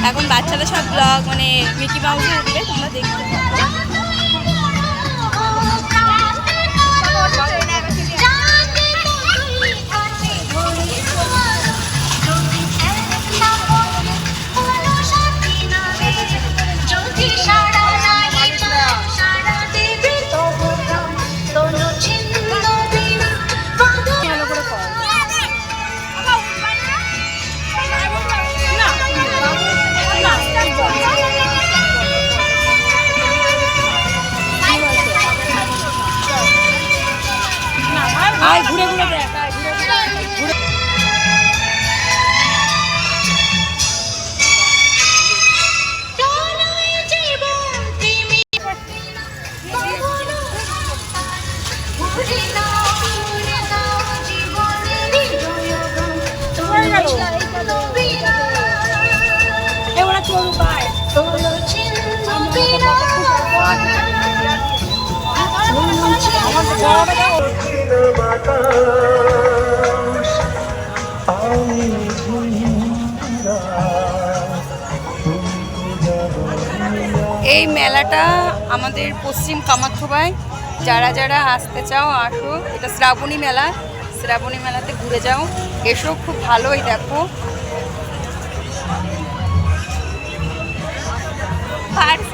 এখন বাচ্চারা সব ব্লগ মানে মিকি মাউসে উঠবে, তোমরা দেখতে পাবো। আয় ঘুরে ঘুরে দেখ, এই মেলাটা আমাদের পশ্চিম কামাখ্যায়, যারা যারা আসতে চাও আসো। এটা শ্রাবণী মেলা, শ্রাবণী মেলাতে ঘুরে যাও, এসো, খুব ভালোই। দেখো পার্ক